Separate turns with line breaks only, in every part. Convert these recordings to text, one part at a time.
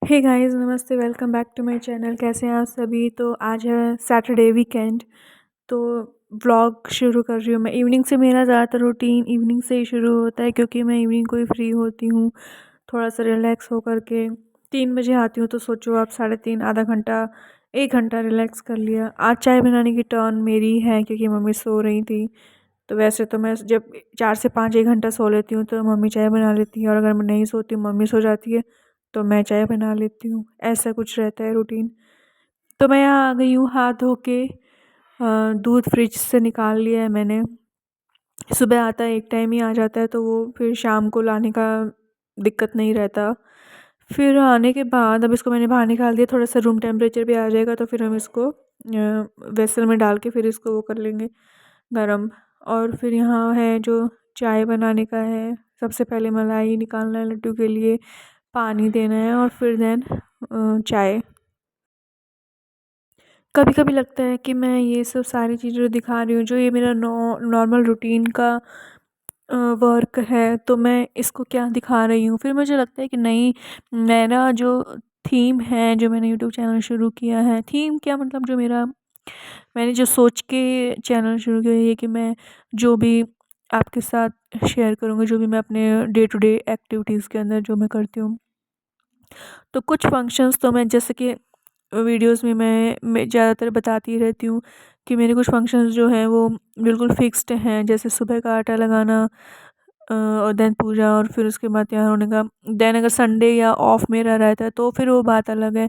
हे guys, नमस्ते। Welcome back to my channel. कैसे हैं आप सभी? तो आज है सैटरडे वीकेंड, तो व्लॉग शुरू कर रही हूँ मैं। इवनिंग से मेरा ज़्यादातर रूटीन इवनिंग से ही शुरू होता है, क्योंकि मैं इवनिंग को ही फ्री होती हूँ थोड़ा सा रिलैक्स हो कर के। 3 बजे आती हूँ, तो सोचो आप 3:30 आधा घंटा 1 घंटा रिलैक्स कर लिया। आज चाय बनाने की टर्न मेरी है, क्योंकि मम्मी सो रही थी। तो वैसे तो मैं जब 4 से 5 1 घंटा सो लेती हूँ तो मम्मी चाय बना लेती है, और अगर मैं नहीं सोती हूँ, मम्मी सो जाती है, तो मैं चाय बना लेती हूँ। ऐसा कुछ रहता है रूटीन। तो मैं यहाँ आ गई हूँ हाथ धो के। दूध फ्रिज से निकाल लिया है मैंने। सुबह आता है, एक टाइम ही आ जाता है, तो वो फिर शाम को लाने का दिक्कत नहीं रहता। फिर आने के बाद अब इसको मैंने बाहर निकाल दिया, थोड़ा सा रूम टेम्परेचर भी आ जाएगा, तो फिर हम इसको वेसल में डाल के फिर इसको वो कर लेंगे गरम। और फिर यहाँ है जो चाय बनाने का है। सबसे पहले मलाई निकालना है लड्डू के लिए, पानी देना है, और फिर देन चाय। कभी कभी लगता है कि मैं ये सब सारी चीज़ें जो दिखा रही हूँ, जो ये मेरा नॉर्मल रूटीन का वर्क है, तो मैं इसको क्या दिखा रही हूँ। फिर मुझे लगता है कि नहीं, मेरा जो थीम है, जो मैंने यूट्यूब चैनल शुरू किया है, थीम क्या मतलब, जो मेरा मैंने जो सोच के चैनल शुरू किया है, ये कि मैं जो भी आपके साथ शेयर करूँगी, जो भी मैं अपने डे टू डे एक्टिविटीज़ के अंदर जो मैं करती हूँ। तो कुछ फंक्शंस तो मैं, जैसे कि वीडियोज़ में मैं ज़्यादातर बताती रहती हूँ कि मेरे कुछ फंक्शंस जो हैं वो बिल्कुल फ़िक्स्ड हैं। जैसे सुबह का आटा लगाना, और देन पूजा, और फिर उसके बाद तैयार होने का। देन अगर संडे या ऑफ मेरा रहता है तो फिर वो बात अलग है।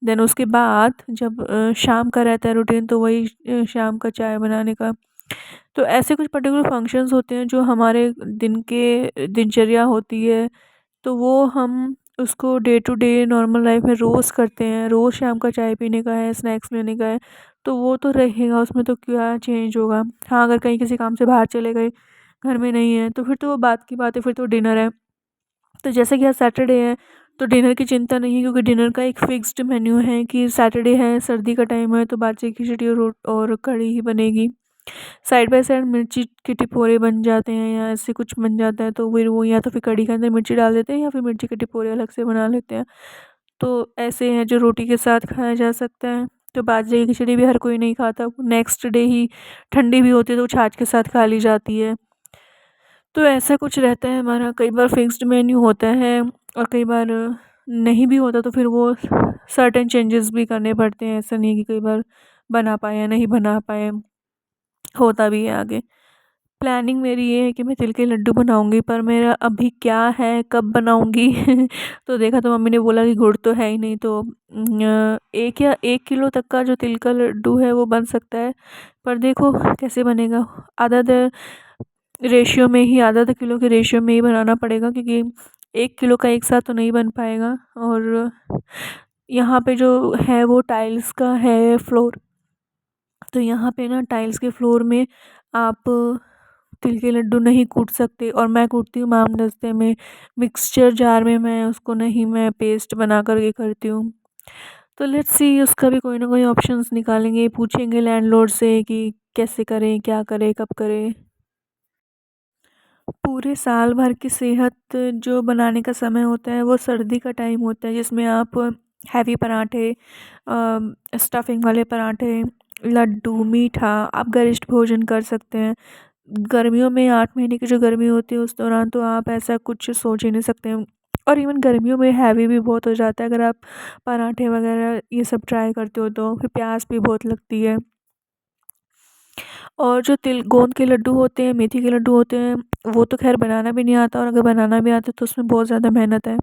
देन उसके बाद जब शाम का रहता है रूटीन, तो वही शाम का चाय बनाने का। तो ऐसे कुछ पर्टिकुलर फंक्शंस होते हैं जो हमारे दिन के दिनचर्या होती है, तो वो हम उसको day to day normal life में रोज़ करते हैं। रोज़ शाम का चाय पीने का है, स्नैक्स लेने का है, तो वो तो रहेगा, उसमें तो क्या चेंज होगा। हाँ, अगर कहीं किसी काम से बाहर चले गए, घर में नहीं है, तो फिर तो वो बात की बात है, फिर तो डिनर है। तो जैसे कि आज सैटरडे है, तो डिनर की चिंता नहीं है, क्योंकि डिनर का एक फ़िक्स्ड मेन्यू है कि सैटरडे है, सर्दी का टाइम है, तो बाजरे की खिचड़ी और कढ़ी ही बनेगी। साइड बाय साइड मिर्ची के टिपोरे बन जाते हैं, या ऐसे कुछ बन जाता है, तो फिर वो या तो फिर कढ़ी के अंदर मिर्ची डाल देते हैं, या फिर मिर्ची के टिपोरे अलग से बना लेते हैं। तो ऐसे हैं जो रोटी के साथ खाया जा सकता है। तो बाजरे की खिचड़ी भी हर कोई नहीं खाता, नेक्स्ट डे ही ठंडी भी होती है, तो छाछ के साथ खा ली जाती है। तो ऐसा कुछ रहता है हमारा। कई बार फिक्स्ड मेन्यू होता है, और कई बार नहीं भी होता, तो फिर वो सर्टेन चेंजेस भी करने पड़ते हैं। ऐसा नहीं है कि कई बार बना पाए या नहीं बना पाए, होता भी है आगे। प्लानिंग मेरी ये है कि मैं तिल के लड्डू बनाऊँगी, पर मेरा अभी क्या है, कब बनाऊँगी तो देखा तो मम्मी ने बोला कि गुड़ तो है ही नहीं, तो 1 या 1 किलो तक का जो तिल का लड्डू है वो बन सकता है। पर देखो कैसे बनेगा। आधा-आधा रेशियो में ही, आधा-आधा किलो के रेशियो में ही बनाना पड़ेगा, क्योंकि 1 किलो का एक साथ तो नहीं बन पाएगा। और यहाँ पे जो है वो टाइल्स का है फ्लोर, तो यहाँ पे ना टाइल्स के फ्लोर में आप तिल के लड्डू नहीं कूट सकते, और मैं कूटती हूँ मामदस्ते में, मिक्सचर जार में। मैं उसको नहीं, मैं पेस्ट बना कर के करती हूँ। तो लेट्स सी, उसका भी कोई ना कोई ऑप्शंस निकालेंगे, पूछेंगे लैंडलॉर्ड से कि कैसे करें, क्या करें, कब करें। पूरे साल भर की सेहत जो बनाने का समय होता है, वो सर्दी का टाइम होता है, जिसमें आप हैवी पराठे, स्टफिंग वाले पराठे, लड्डू, मीठा, आप गरिष्ठ भोजन कर सकते हैं। गर्मियों में 8 महीने की जो गर्मी होती है, उस दौरान तो आप ऐसा कुछ सोच ही नहीं सकते हैं। और इवन गर्मियों में हैवी भी बहुत हो जाता है, अगर आप पराठे वगैरह ये सब ट्राई करते हो, तो फिर प्यास भी बहुत लगती है। और जो तिल गोंद के लड्डू होते हैं, मेथी के लड्डू होते हैं, वो तो ख़ैर बनाना भी नहीं आता, और अगर बनाना भी आता है तो उसमें बहुत ज़्यादा मेहनत है।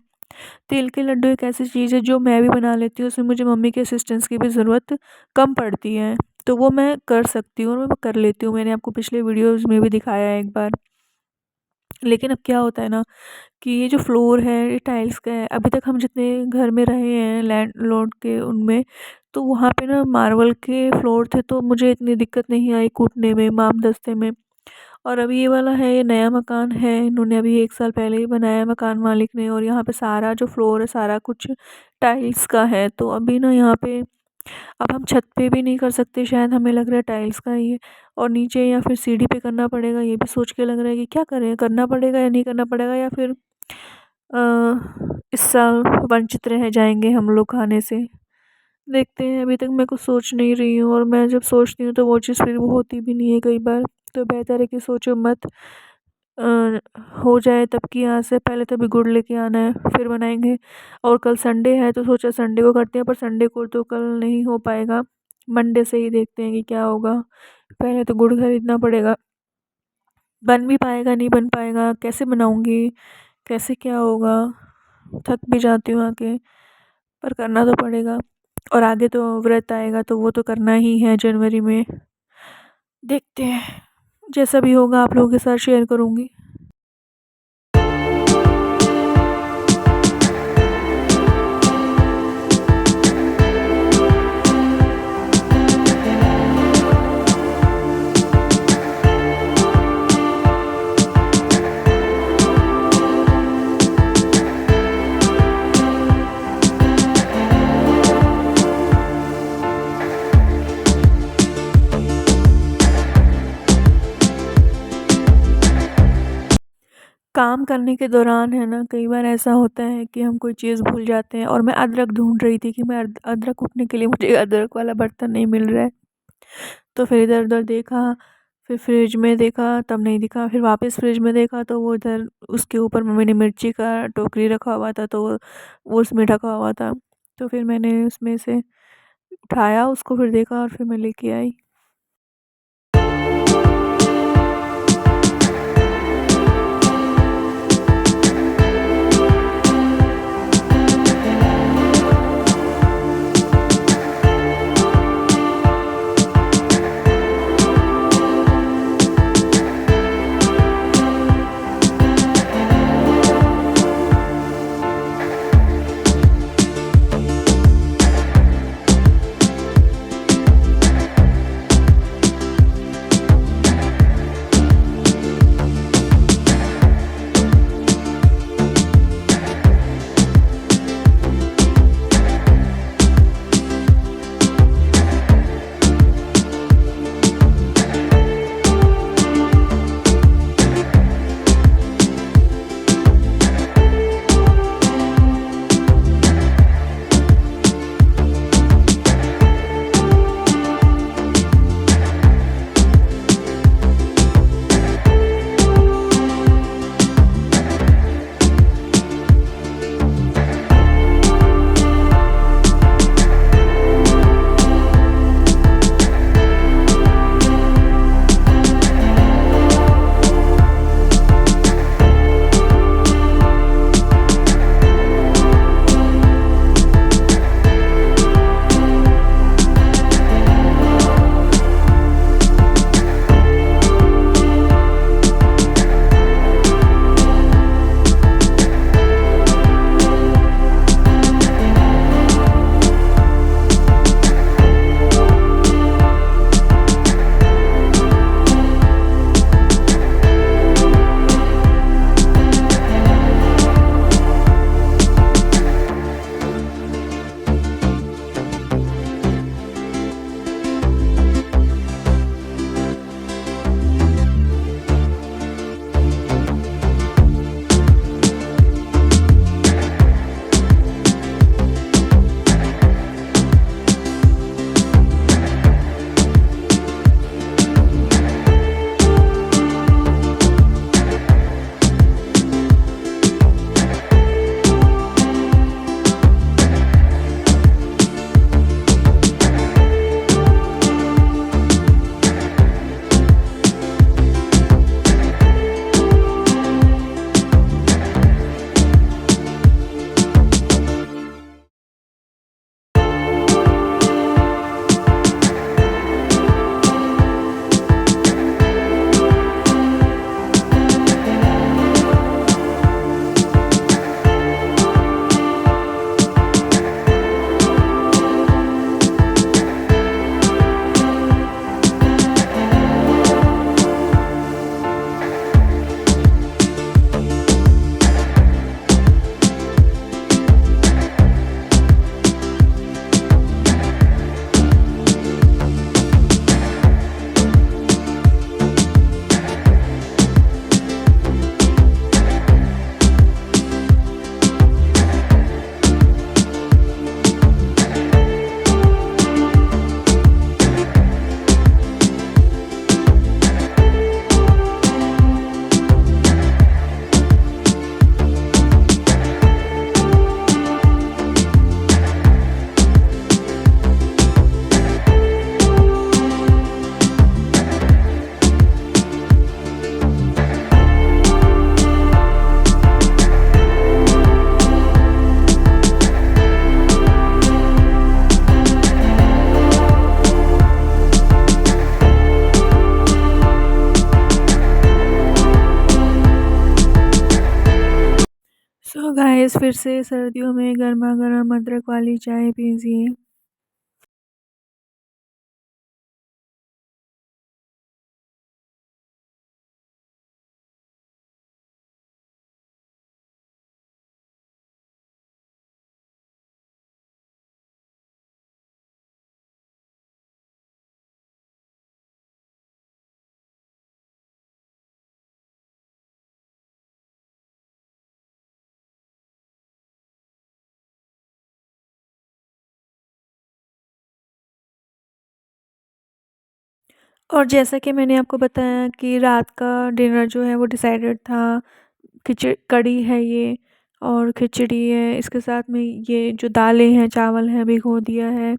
तिल के लड्डू एक ऐसी चीज़ है जो मैं भी बना लेती हूँ, उसमें मुझे मम्मी के असिस्टेंस की भी ज़रूरत कम पड़ती है। तो वो मैं कर सकती हूँ, और मैं कर लेती हूँ। मैंने आपको पिछले वीडियोज़ में भी दिखाया है एक बार। लेकिन अब क्या होता है ना, कि ये जो फ्लोर है ये टाइल्स का है। अभी तक हम जितने घर में रहे हैं लैंडलॉर्ड के उनमें, तो वहाँ पे ना मार्बल के फ्लोर थे, तो मुझे इतनी दिक्कत नहीं आई कूटने में, माम-दस्ते में। और अभी ये वाला है, ये नया मकान है, इन्होंने अभी 1 साल पहले ही बनाया है मकान मालिक ने, और यहाँ पे सारा जो फ्लोर है सारा कुछ टाइल्स का है। तो अभी ना यहाँ पे अब हम छत पे भी नहीं कर सकते, शायद हमें लग रहा है टाइल्स का ही है। और नीचे या फिर सीढ़ी पे करना पड़ेगा, ये भी सोच के लग रहा है कि क्या करें, करना पड़ेगा या नहीं करना पड़ेगा, या फिर इस साल वंचित रह जाएँगे हम लोग खाने से। देखते हैं, अभी तक मैं कुछ सोच नहीं रही हूँ और मैं जब सोचती हूँ तो वो चीज़ फिर वो होती भी नहीं है कई बार। तो बेहतर है कि सोचो मत। हो जाए तब की आस है, पहले तो अभी गुड़ लेके आना है, फिर बनाएँगे। और कल संडे है तो सोचा संडे को करते हैं, पर संडे को तो कल नहीं हो पाएगा। मंडे से ही देखते हैं कि क्या होगा। पहले तो गुड़ खरीदना पड़ेगा। बन भी पाएगा, नहीं बन पाएगा, कैसे बनाऊँगी, कैसे क्या होगा? थक भी जाती हूँ आके, पर करना तो पड़ेगा। और आगे तो व्रत आएगा तो वो तो करना ही है जनवरी में। देखते हैं, जैसा भी होगा आप लोगों के साथ शेयर करूँगी। काम करने के दौरान है ना, कई बार ऐसा होता है कि हम कोई चीज़ भूल जाते हैं और मैं अदरक ढूँढ रही थी कि मैं अदरक कूटने के लिए मुझे अदरक वाला बर्तन नहीं मिल रहा है। तो फिर इधर-उधर देखा, फिर फ्रिज में देखा तब नहीं दिखा, फिर वापस फ्रिज में देखा तो वो इधर उसके ऊपर मम्मी ने मिर्ची का टोकरी रखा हुआ था तो वो उसमें ढका हुआ था। तो फिर मैंने उसमें से उठाया उसको, फिर देखा और फिर मैं लेके आई। प्लीज़ फिर से सर्दियों में गरमा-गरम अदरक वाली चाय पीजिए। और जैसा कि मैंने आपको बताया कि रात का डिनर जो है वो डिसाइडेड था, कढ़ी है ये और खिचड़ी है, इसके साथ में ये जो दालें हैं, चावल है भिगो दिया है,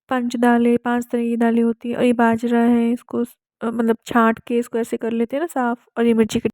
5 दालें 5 तरह की दालें होती हैं और ये बाजरा है, इसको मतलब छाँट के इसको ऐसे कर लेते हैं ना साफ़, और ये मिर्ची की